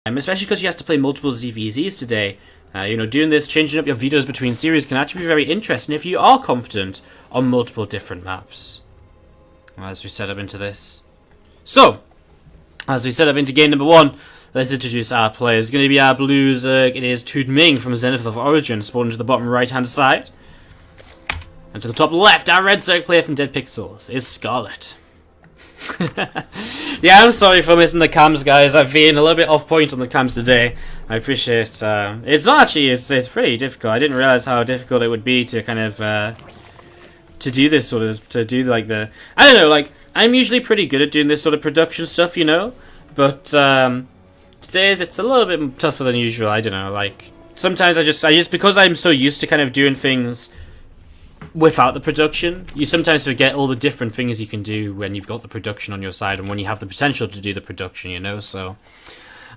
especially because she has to play multiple ZvZs today. You know, doing this, changing up your videos between series can actually be very interesting if you are confident on multiple different maps. As we set up into this. So, as we set up into game number 1, let's introduce our players. It's going to be our blue Zerg. It is TooDming from Zenith of Origin, spawning to the bottom right-hand side. And to the top left, our red Zerg player from Dead Pixels is Scarlett. Yeah, I'm sorry for missing the cams, guys. I've been a little bit off point on the cams today. I appreciate it's not actually, it's pretty difficult. I didn't realize how difficult it would be to kind of to do this sort of, to do like the, I don't know, like, I'm usually pretty good at doing this sort of production stuff, you know, but today's it's a little bit tougher than usual. I don't know, like, sometimes I just because I'm so used to kind of doing things without the production, you sometimes forget all the different things you can do when you've got the production on your side and when you have the potential to do the production, you know, so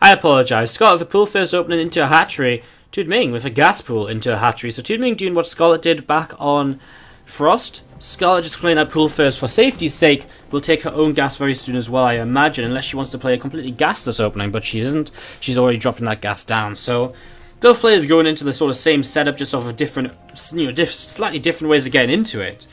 I apologise. Scarlett with a pool first opening into a hatchery, TooDming with a gas pool into a hatchery, so TooDming doing what Scarlett did back on Frost. Scarlett just playing that pool first for safety's sake, will take her own gas very soon as well, I imagine, unless she wants to play a completely gasless opening, but she isn't. She's already dropping that gas down, so both players going into the sort of same setup, just off of different, you know, slightly different ways of getting into it.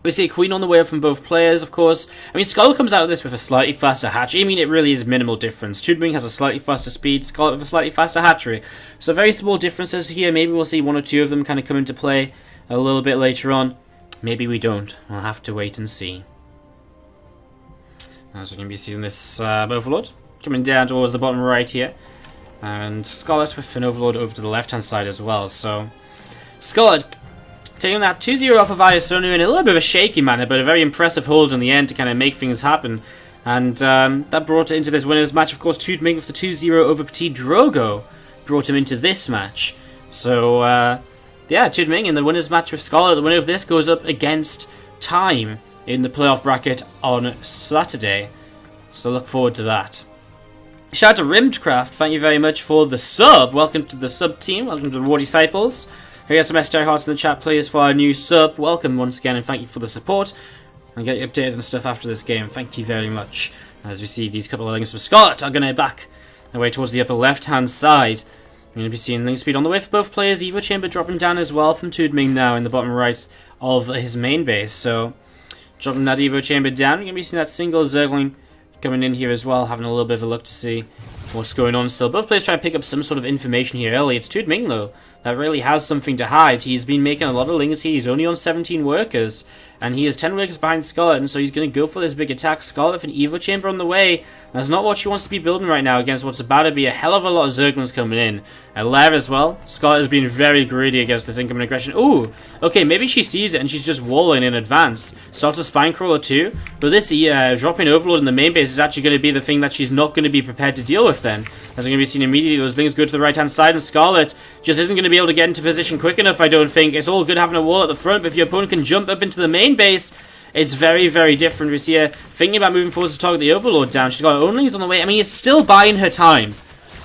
We see a queen on the way up from both players, of course. I mean, Scarlett comes out of this with a slightly faster hatchery. I mean, it really is minimal difference. TooDming has a slightly faster speed, Scarlett with a slightly faster hatchery. So very small differences here. Maybe we'll see one or two of them kind of come into play a little bit later on. Maybe we don't. We'll have to wait and see. As we're going to be seeing this Overlord coming down towards the bottom right here. And Scarlett with an Overlord over to the left-hand side as well. So, Scarlett taking that 2-0 off of Iasonu in a little bit of a shaky manner, but a very impressive hold in the end to kind of make things happen. And that brought it into this winner's match. Of course, TooDming with the 2-0 over Petit Drogo brought him into this match. So, yeah, TooDming in the winner's match with Scarlett. The winner of this goes up against Time in the playoff bracket on Saturday. So look forward to that. Shout out to Rimedcraft, thank you very much for the sub. Welcome to the sub team, welcome to the War Disciples. We got some STR hearts in the chat, please, for our new sub. Welcome once again, and thank you for the support. I'll get you updated and stuff after this game. Thank you very much. As we see, these couple of links from Scarlett are going to back away towards the upper left-hand side. You're going to be seeing link speed on the way for both players. Evo Chamber dropping down as well from TooDming now in the bottom right of his main base. So, dropping that Evo Chamber down. You're going to be seeing that single Zergling coming in here as well, having a little bit of a look to see what's going on still. Both players try to pick up some sort of information here early. It's TooDming, though, that really has something to hide. He's been making a lot of lings here. He's only on 17 workers, and he has 10 workers behind Scarlett, and so he's going to go for this big attack. Scarlett with an Evo Chamber on the way. That's not what she wants to be building right now against what's about to be a hell of a lot of Zerglings coming in. And Lair as well. Scarlett has been very greedy against this incoming aggression. Ooh, okay, maybe she sees it and she's just walling in advance. Starts a Spinecrawler too, but this dropping Overlord in the main base is actually going to be the thing that she's not going to be prepared to deal with then. As we're going to be seeing immediately, those things go to the right-hand side, and Scarlett just isn't going to be able to get into position quick enough, I don't think. It's all good having a wall at the front, but if your opponent can jump up into the main base, it's very, very different. We see her thinking about moving forward to target the Overlord down. She's got her own lings on the way. I mean, it's still buying her time.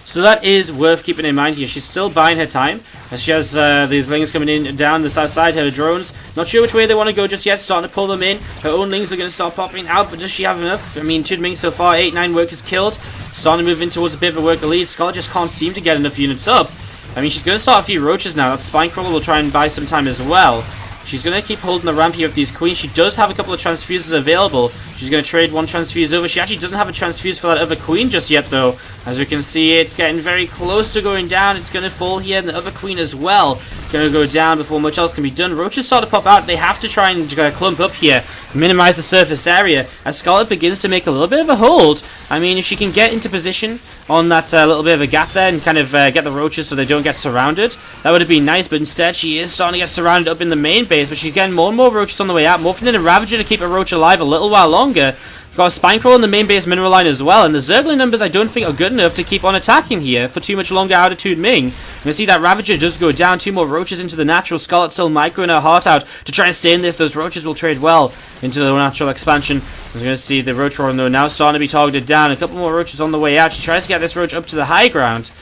So that is worth keeping in mind here. She's still buying her time, as she has these lings coming in down the south side. Her drones, not sure which way they want to go just yet, starting to pull them in. Her own lings are going to start popping out, but does she have enough? I mean, TooDming so far, 8-9 workers killed. Starting to move in towards a bit of a worker lead. Scarlett just can't seem to get enough units up. I mean, she's going to start a few roaches now. That Spinecrawler will try and buy some time as well. She's going to keep holding the ramp here with these queens. She does have a couple of transfuses available. She's going to trade one transfuse over. She actually doesn't have a transfuse for that other queen just yet, though. As we can see, it's getting very close to going down. It's going to fall here, and the other queen as well going to go down before much else can be done. Roaches start to pop out. They have to try and clump up here, minimize the surface area, as Scarlett begins to make a little bit of a hold. I mean, if she can get into position on that little bit of a gap there and kind of get the roaches so they don't get surrounded, that would have been nice, but instead she is starting to get surrounded up in the main base, but she's getting more and more roaches on the way out, morphing in a Ravager to keep a roach alive a little while longer. Got a Spinecrawler in the main base mineral line as well, and the Zergling numbers I don't think are good enough to keep on attacking here for too much longer out of TooDming. You can see that Ravager does go down, 2 more roaches into the natural. Scarlett still microing her heart out to try and stay in this. Those roaches will trade well into the natural expansion. We're going to see the roach roar though now starting to be targeted down. A couple more roaches on the way out. She tries to get this roach up to the high ground.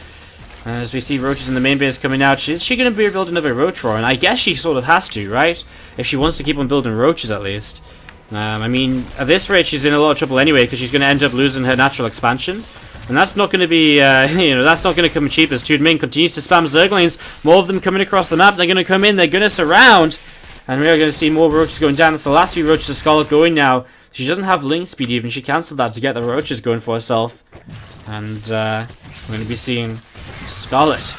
As we see roaches in the main base coming out, is she going to be building another roach roar? And I guess she sort of has to, right? If she wants to keep on building roaches at least. I mean, at this rate, she's in a lot of trouble anyway, because she's going to end up losing her natural expansion. And that's not going to be, that's not going to come cheap as TooDming continues to spam Zerglings. More of them coming across the map. They're going to come in, they're going to surround. And we are going to see more roaches going down. That's the last few roaches of Scarlett going now. She doesn't have link speed even. She cancelled that to get the roaches going for herself. And we're going to be seeing Scarlett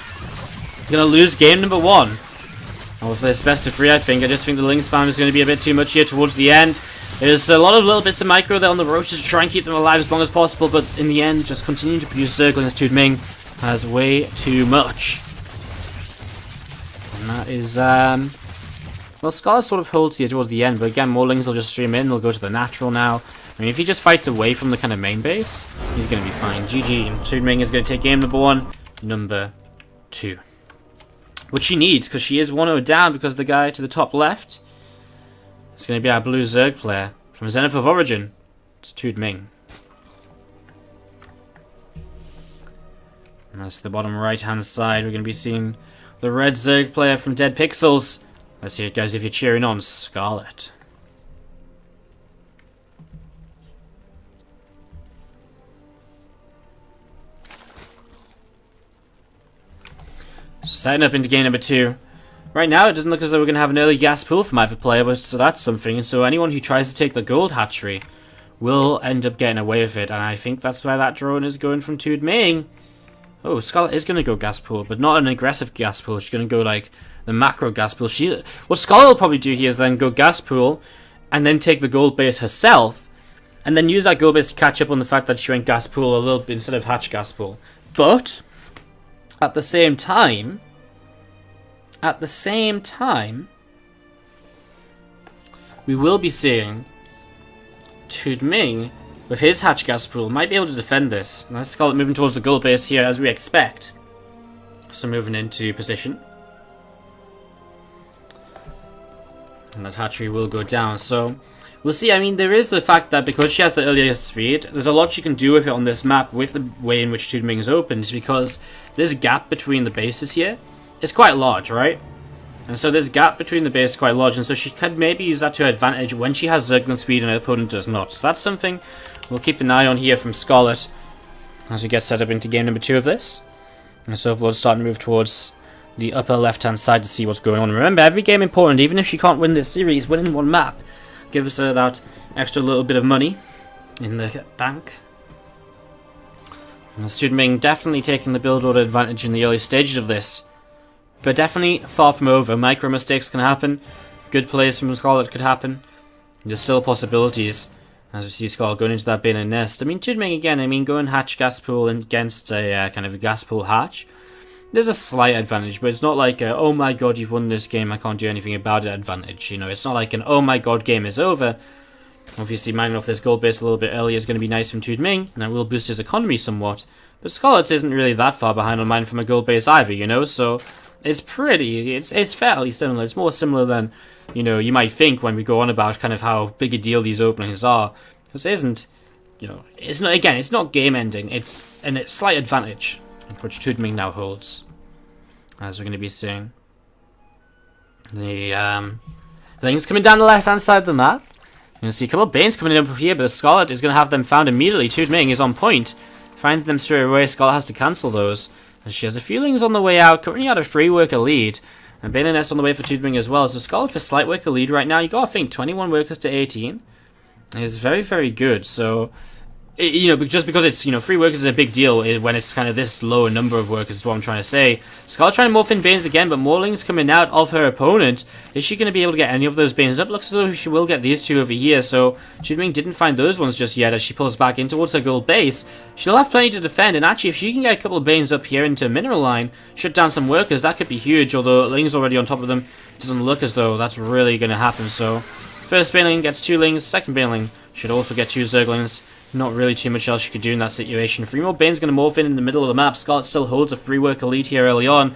going to lose game number 1. And with this best of 3, I just think the link spam is going to be a bit too much here towards the end. There's a lot of little bits of micro there on the roaches to try and keep them alive as long as possible, but in the end, just continuing to produce Zerglings. TooDming has way too much. And that is, well, Scarlett sort of holds here towards the end, but again, more lings will just stream in, they'll go to the natural now. I mean, if he just fights away from the kind of main base, he's going to be fine. GG, and TooDming is going to take game number 1, number 2. Which she needs, because she is 1-0 down, because the guy to the top left is going to be our blue Zerg player from Zenith of Origin. It's TooDming. And that's the bottom right hand side. We're going to be seeing the red Zerg player from Dead Pixels. Let's hear it, guys, if you're cheering on Scarlett. Setting up into game number 2. Right now, it doesn't look as though we're going to have an early gas pool from either player, but so that's something. And so anyone who tries to take the gold hatchery will end up getting away with it. And I think that's where that drone is going from TooDming. Oh, Scarlett is going to go gas pool, but not an aggressive gas pool. She's going to go like the macro gas pool. What Scarlett will probably do here is then go gas pool and then take the gold base herself and then use that gold base to catch up on the fact that she went gas pool a little bit instead of hatch gas pool. But at the same time, we will be seeing TooDming with his hatch gas pool might be able to defend this. And let's call it moving towards the gold base here as we expect. So moving into position. And that hatchery will go down. So we'll see. I mean, there is the fact that because she has the earliest speed, there's a lot she can do with it on this map with the way in which TooDming is opened, because this gap between the bases here is quite large, right? And so this gap between the base is quite large, and so she could maybe use that to her advantage when she has Zergling speed and her opponent does not. So that's something we'll keep an eye on here from Scarlett as we get set up into game number 2 of this. And so we'll start to move towards the upper left-hand side to see what's going on. Remember, every game important, even if she can't win this series, winning one map gives her that extra little bit of money in the bank. And TooDming definitely taking the build order advantage in the early stages of this. But definitely far from over. Micro mistakes can happen. Good plays from Scarlett could happen. There's still possibilities. As we see Scarlett going into that bin and nest. I mean, TooDming again, I mean, going hatch gas pool against a kind of a gas pool hatch. There's a slight advantage, but it's not like a, oh my god, you've won this game, I can't do anything about it advantage. You know, it's not like an, oh my god, game is over. Obviously, mining off this gold base a little bit earlier is going to be nice from TooDming, and that will boost his economy somewhat. But Scarlett isn't really that far behind on mining from a gold base either, you know, so it's it's fairly similar. It's more similar than, you know, you might think when we go on about kind of how big a deal these openings are. Because it isn't, you know, it's not, again, it's not game ending, it's a slight advantage, which TooDming now holds. As we're going to be seeing. The things coming down the left hand side of the map. You're going to see a couple of Banes coming in up here, but Scarlett is going to have them found immediately. TooDming is on point. Finds them straight away. Scarlett has to cancel those. And she has a few lings on the way out, currently at a free worker lead. And Bane and Nest on the way for TooDming as well. So Scarlett for slight worker lead right now. You got to think 21 workers to 18 is very, very good. So, you know, just because it's, you know, free workers is a big deal when it's kind of this low a number of workers is what I'm trying to say. Scarlett trying to morph in Banes again, but more lings coming out of her opponent. Is she going to be able to get any of those Banes up? Looks as though she will get these two over here, so TooDming didn't find those ones just yet as she pulls back in towards her gold base. She'll have plenty to defend, and actually if she can get a couple of Banes up here into mineral line, shut down some workers, that could be huge, although lings already on top of them. Doesn't look as though that's really going to happen, so first Baneling gets 2 lings, second Baneling should also get 2 Zerglings. Not really too much else you could do in that situation. 3 more Bane's going to morph in the middle of the map. Scarlett still holds a free worker lead here early on.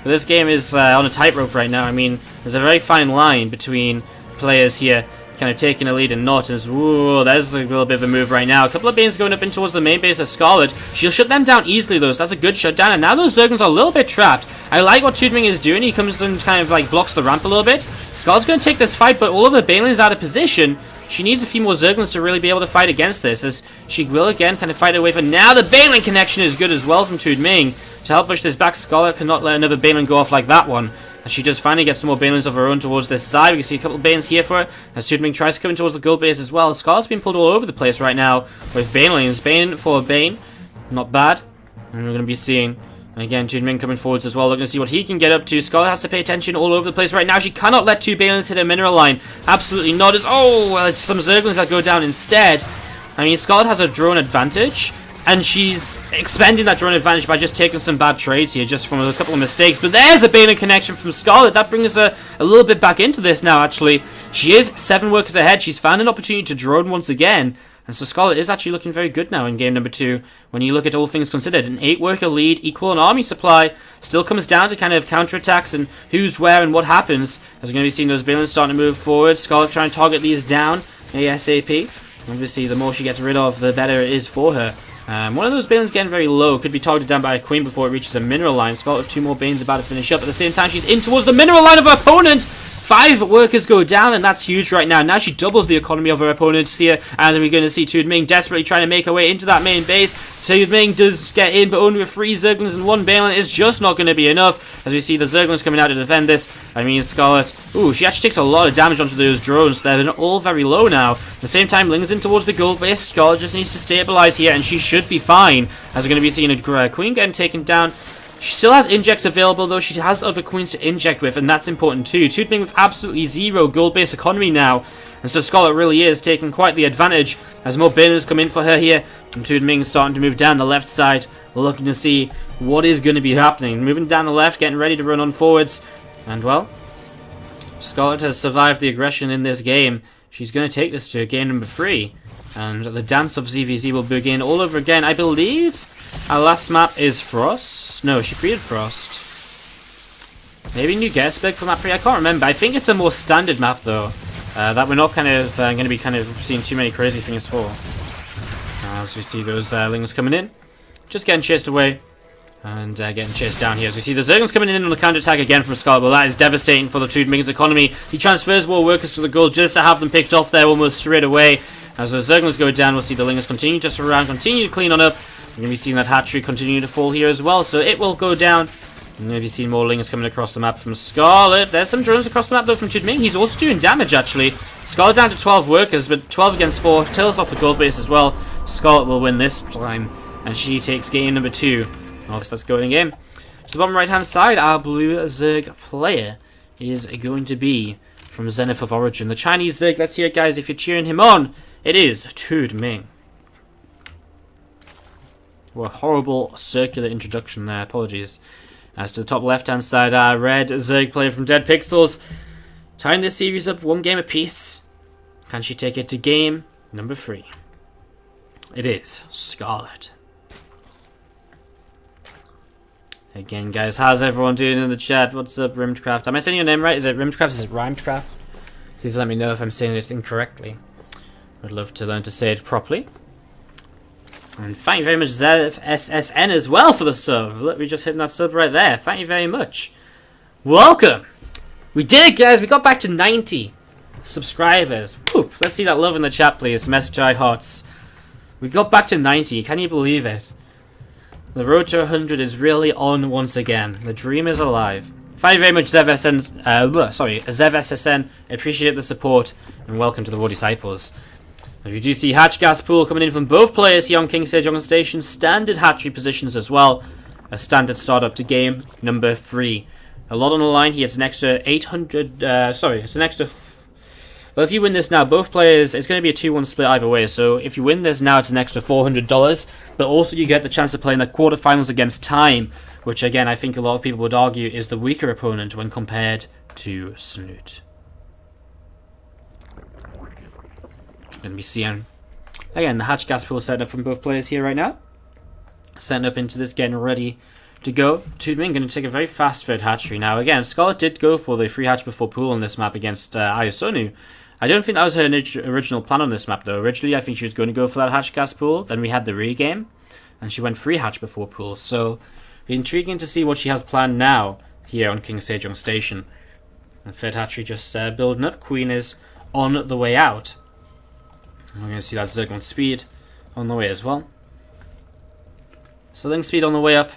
But this game is on a tightrope right now. I mean, there's a very fine line between players here kind of taking a lead and not. And ooh, there's a little bit of a move right now. A couple of Banes going up in towards the main base of Scarlett. She'll shut them down easily though, so that's a good shutdown. And now those Zerglings are a little bit trapped. I like what TooDming is doing. He comes and kind of like blocks the ramp a little bit. Scarlett's going to take this fight, but all of the Banelings out of position. she needs a few more Zerglings to really be able to fight against this, as she will again kind of fight away for now. The Baneling connection is good as well from TooDming to help push this back. Scarlett cannot let another Baneling go off like that one, as she does finally get some more Banelings of her own towards this side. We can see a couple of Banelings here for her, as TooDming tries to come in towards the gold base as well. Scarlett's been pulled all over the place right now with Banelings. Bane for Bane, not bad. And we're going to be seeing, again, TooDming coming forwards as well, looking to see what he can get up to. Scarlett has to pay attention all over the place right now. She cannot let two Banelings hit her mineral line. Absolutely not. Oh, well, it's some Zerglings that go down instead. I mean, Scarlett has a drone advantage, and she's expending that drone advantage by just taking some bad trades here, just from a couple of mistakes. But there's a Baneling connection from Scarlett. That brings her a little bit back into this now, actually. She is 7 workers ahead. She's found an opportunity to drone once again. And so Scarlett is actually looking very good now in game number 2. When you look at all things considered, an 8-worker lead, equal on army supply, still comes down to kind of counterattacks and who's where and what happens. As we're going to be seeing those Banelings starting to move forward. Scarlett trying to target these down ASAP. Obviously, the more she gets rid of, the better it is for her. One of those Banelings getting very low, could be targeted down by a Queen before it reaches a mineral line. Scarlett with 2 more Banes about to finish up. At the same time, she's in towards the mineral line of her opponent. 5 workers go down, and that's huge right now. Now she doubles the economy of her opponents here, and we're going to see TooDming desperately trying to make her way into that main base. TooDming does get in, but only with 3 Zerglings and 1 Baneling is just not going to be enough, as we see the Zerglings coming out to defend this. I mean, Scarlett, ooh, she actually takes a lot of damage onto those drones. They're all very low now. At the same time, Ling's in towards the gold base. Scarlett just needs to stabilize here, and she should be fine, as we're going to be seeing a Queen getting taken down. She still has injects available, though. She has other Queens to inject with, and that's important too. TooDming with absolutely 0 gold-based economy now, and so Scarlett really is taking quite the advantage as more Banelings come in for her here. And TooDming starting to move down the left side, looking to see what is going to be happening. Moving down the left, getting ready to run on forwards. And, well, Scarlett has survived the aggression in this game. She's going to take this to game number 3. And the dance of ZvZ will begin all over again. I believe our last map is Frost. No, she created Frost. Maybe New Gettysburg for map 3. I can't remember. I think it's a more standard map, though. That we're not kind of going to be kind of seeing too many crazy things for. As we see those Lings coming in. Just getting chased away. And getting chased down here. As we see the Zerglings coming in on the counter-attack again from Scarlett. Well, that is devastating for the TooDming's economy. He transfers more workers to the gold just to have them picked off there almost straight away. As the Zerglings go down, we'll see the Lings continue to surround, continue to clean on up. We're going to be seeing that hatchery continue to fall here as well, so it will go down. And maybe seeing more Lings coming across the map from Scarlett. There's some drones across the map though from TooDming. He's also doing damage actually. Scarlett down to 12 workers, but 12 against 4. Tails off the gold base as well. Scarlett will win this time, and she takes game number 2. Obviously, let's go in game. To the bottom right hand side, our blue Zerg player is going to be from Zenith of Origin. The Chinese Zerg, let's hear it guys, if you're cheering him on, it is TooDming. What a horrible circular introduction there, apologies. As to the top left hand side, our red Zerg player from Dead Pixels. Tying this series up 1 game apiece. Can she take it to game number 3? It is Scarlett. Again, guys, how's everyone doing in the chat? What's up, Rimedcraft? Am I saying your name right? Is it Rimedcraft? Is it Rhymedcraft? Please let me know if I'm saying it incorrectly. I'd love to learn to say it properly. And thank you very much, ZvSSN, as well for the sub. Look, we just hitting that sub right there. Thank you very much. Welcome! We did it, guys! We got back to 90 subscribers. Whoop. Let's see that love in the chat, please. Message I hearts. We got back to 90. Can you believe it? The road to 100 is really on once again. The dream is alive. Thank you very much, ZvSSN. I appreciate the support, and welcome to the War Disciples. If you do see hatch gas pool coming in from both players here on King's Stage Jungle Station, standard hatchery positions as well. A standard start up to game number 3. A lot on the line here. It's an extra 800. It's an extra. Well, if you win this now, both players, it's going to be a 2-1 split either way. So if you win this now, it's an extra $400. But also you get the chance to play in the quarterfinals against Time, which again I think a lot of people would argue is the weaker opponent when compared to Snoot. Going to be seeing, again, the hatch gas pool setting up from both players here right now. Setting up into this, getting ready to go. TooDming going to take a very fast third hatchery. Now, again, Scarlett did go for the free hatch before pool on this map against Ayasonu. I don't think that was her original plan on this map, though. Originally, I think she was going to go for that hatch gas pool. Then we had the regame, and she went free hatch before pool. So, intriguing to see what she has planned now here on King Sejong Station. And third hatchery just building up. Queen is on the way out. We're going to see that Zergling speed on the way as well. So Link speed on the way up.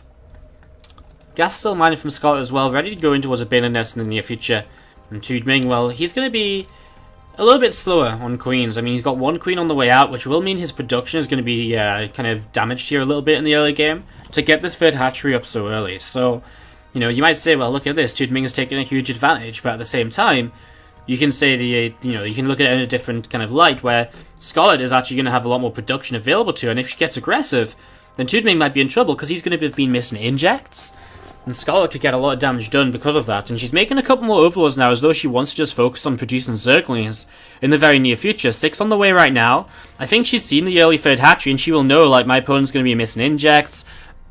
Gas still mining from Scarlett as well, ready to go in towards a Baneling Nest in the near future. And TooDming, well, he's going to be a little bit slower on queens. I mean, he's got one queen on the way out, which will mean his production is going to be kind of damaged here a little bit in the early game to get this third hatchery up so early. So, you know, you might say, well, look at this, TooDming is taking a huge advantage, but at the same time, you can say you can look at it in a different kind of light where Scarlett is actually going to have a lot more production available to her, and if she gets aggressive, then TooDming might be in trouble because he's going to have been missing injects. And Scarlett could get a lot of damage done because of that, and she's making a couple more overlords now as though she wants to just focus on producing Zerglings in the very near future. 6 on the way right now. I think she's seen the early third hatchery and she will know, like, my opponent's going to be missing injects,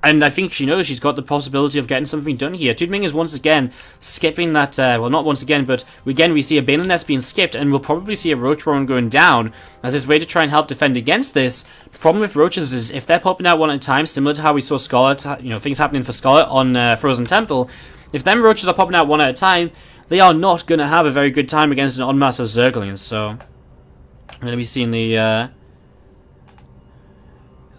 and I think she knows she's got the possibility of getting something done here. TooDming is once again skipping that, well, not once again, but again we see a Baneling Nest being skipped, and we'll probably see a Roach Warren going down as his way to try and help defend against this. The problem with Roaches is if they're popping out one at a time, similar to how we saw Scarlett, you know, things happening for Scarlett on Frozen Temple, if them Roaches are popping out one at a time, they are not going to have a very good time against an en masse of Zerglings, so I'm going to be seeing the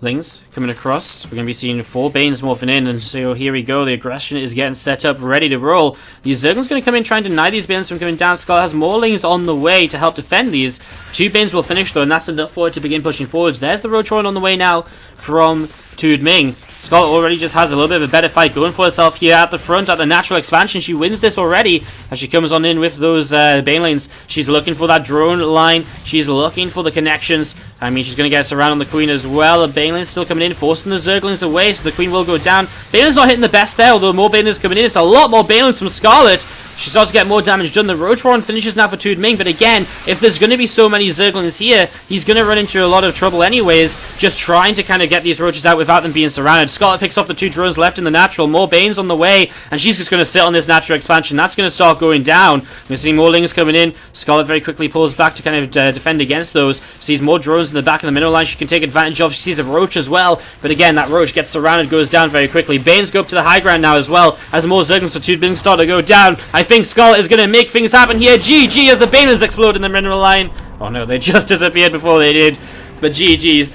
Lings coming across. We're going to be seeing 4 Banes morphing in, and so here we go. The aggression is getting set up, ready to roll. The Zergling's going to come in, try and deny these Banes from coming down. Scarlett has more Lings on the way to help defend these. 2 Banes will finish though, and that's enough for it to begin pushing forwards. There's the Roach Warren on the way now from TooDming. Scarlett already just has a little bit of a better fight going for herself here at the front at the natural expansion. She wins this already as she comes on in with those Banelings. She's looking for that drone line. She's looking for the connections. I mean, she's going to get us around on the Queen as well. The Banelings still coming in, forcing the Zerglings away, so the Queen will go down. Banelings not hitting the best there, although more Banelings coming in. It's a lot more Banelings from Scarlett. She starts to get more damage done. The Roach Warren finishes now for TooDming, but again, if there's going to be so many Zerglings here, he's going to run into a lot of trouble anyways, just trying to kind of get these Roaches out without them being surrounded. Scarlett picks off the 2 drones left in the natural, more Banes on the way, and she's just going to sit on this natural expansion. That's going to start going down. We're seeing more Lings coming in. Scarlett very quickly pulls back to kind of defend against those. Sees more drones in the back of the mineral line she can take advantage of. She sees a Roach as well, but again, that Roach gets surrounded, goes down very quickly. Banes go up to the high ground now as well, as more Zerglings for TooDming start to go down. I think Scarlett is going to make things happen here. GG as the Banelings explode in the mineral line. Oh no, they just disappeared before they did, but GG's.